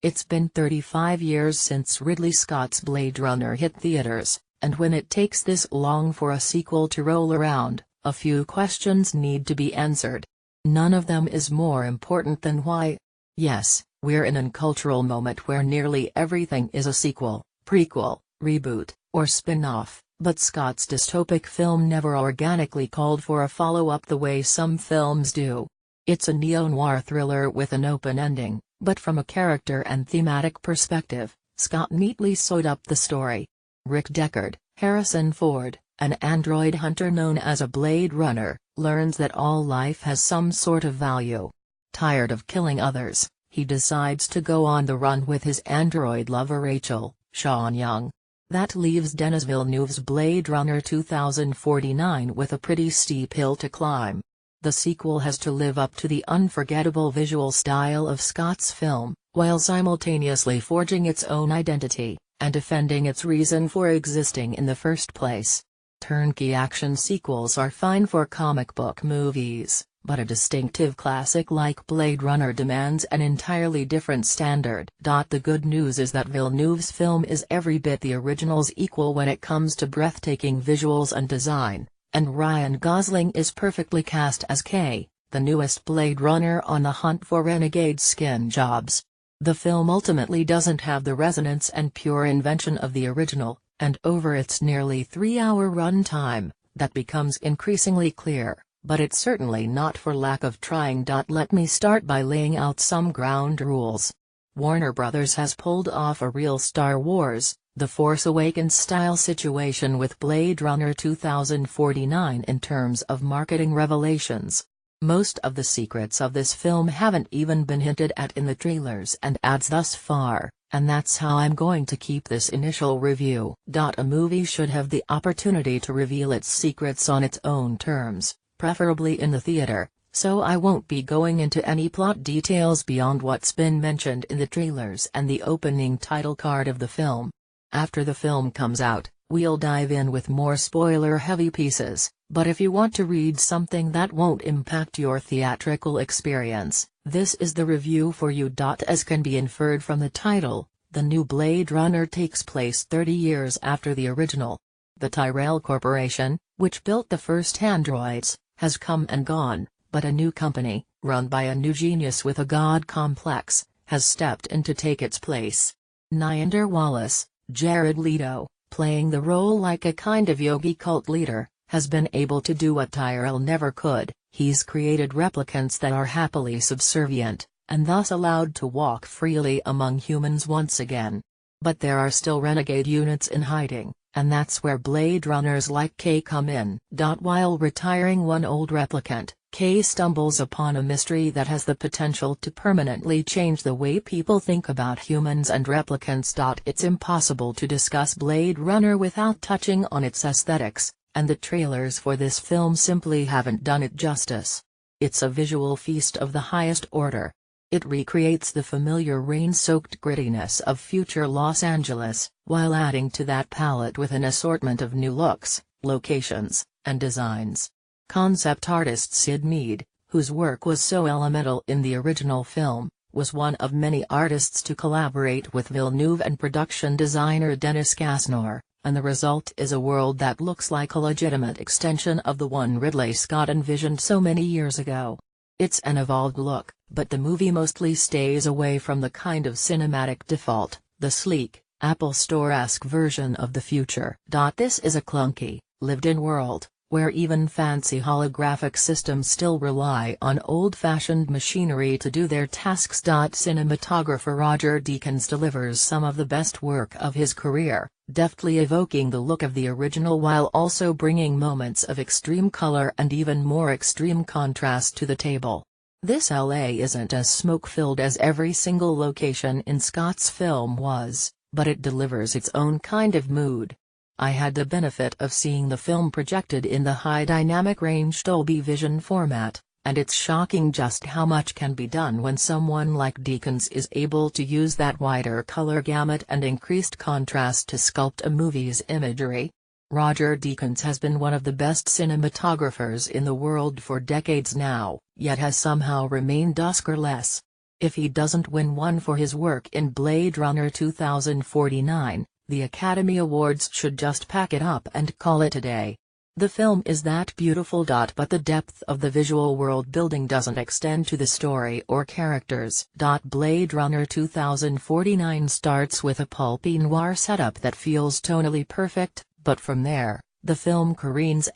It's been 35 years since Ridley Scott's Blade Runner hit theaters, and when it takes this long for a sequel to roll around, a few questions need to be answered. None of them is more important than why. Yes, we're in a cultural moment where nearly everything is a sequel, prequel, reboot, or spin-off, but Scott's dystopic film never organically called for a follow-up the way some films do. It's a neo-noir thriller with an open ending, but from a character and thematic perspective, Scott neatly sewed up the story. Rick Deckard, Harrison Ford, an android hunter known as a Blade Runner, learns that all life has some sort of value. Tired of killing others, he decides to go on the run with his android lover Rachel, Sean Young. That leaves Denis Villeneuve's Blade Runner 2049 with a pretty steep hill to climb. The sequel has to live up to the unforgettable visual style of Scott's film, while simultaneously forging its own identity, and defending its reason for existing in the first place. Turnkey action sequels are fine for comic book movies, but a distinctive classic like Blade Runner demands an entirely different standard. The good news is that Villeneuve's film is every bit the original's equal when it comes to breathtaking visuals and design. And Ryan Gosling is perfectly cast as K, the newest Blade Runner on the hunt for renegade skin jobs. The film ultimately doesn't have the resonance and pure invention of the original, and over its nearly 3-hour runtime, that becomes increasingly clear, but it's certainly not for lack of trying. Let me start by laying out some ground rules. Warner Bros. Has pulled off a real Star Wars, The Force Awakens-style situation with Blade Runner 2049 in terms of marketing revelations. Most of the secrets of this film haven't even been hinted at in the trailers and ads thus far, and that's how I'm going to keep this initial review. A movie should have the opportunity to reveal its secrets on its own terms, preferably in the theater, so I won't be going into any plot details beyond what's been mentioned in the trailers and the opening title card of the film. After the film comes out, we'll dive in with more spoiler-heavy pieces, but if you want to read something that won't impact your theatrical experience, this is the review for you. As can be inferred from the title, the new Blade Runner takes place 30 years after the original. The Tyrell Corporation, which built the first androids, has come and gone, but a new company, run by a new genius with a god complex, has stepped in to take its place. Niander Wallace, Jared Leto, playing the role like a kind of yogi cult leader, has been able to do what Tyrell never could. He's created replicants that are happily subservient, and thus allowed to walk freely among humans once again. But there are still renegade units in hiding, and that's where Blade Runners like K come in. While retiring one old replicant, K stumbles upon a mystery that has the potential to permanently change the way people think about humans and replicants. It's impossible to discuss Blade Runner without touching on its aesthetics, and the trailers for this film simply haven't done it justice. It's a visual feast of the highest order. It recreates the familiar rain-soaked grittiness of future Los Angeles, while adding to that palette with an assortment of new looks, locations, and designs. Concept artist Sid Mead, whose work was so elemental in the original film, was one of many artists to collaborate with Villeneuve and production designer Dennis Casnor, and the result is a world that looks like a legitimate extension of the one Ridley Scott envisioned so many years ago. It's an evolved look, but the movie mostly stays away from the kind of cinematic default, the sleek, Apple Store-esque version of the future. This is a clunky, lived-in world, where even fancy holographic systems still rely on old-fashioned machinery to do their tasks. Cinematographer Roger Deakins delivers some of the best work of his career, deftly evoking the look of the original while also bringing moments of extreme color and even more extreme contrast to the table. This LA isn't as smoke-filled as every single location in Scott's film was, but it delivers its own kind of mood. I had the benefit of seeing the film projected in the high dynamic range Dolby Vision format, and it's shocking just how much can be done when someone like Deakins is able to use that wider color gamut and increased contrast to sculpt a movie's imagery. Roger Deakins has been one of the best cinematographers in the world for decades now, yet has somehow remained Oscar-less. If he doesn't win one for his work in Blade Runner 2049, the Academy Awards should just pack it up and call it a day. The film is that beautiful. But the depth of the visual world building doesn't extend to the story or characters. Blade Runner 2049 starts with a pulpy noir setup that feels tonally perfect, but from there, the film careens.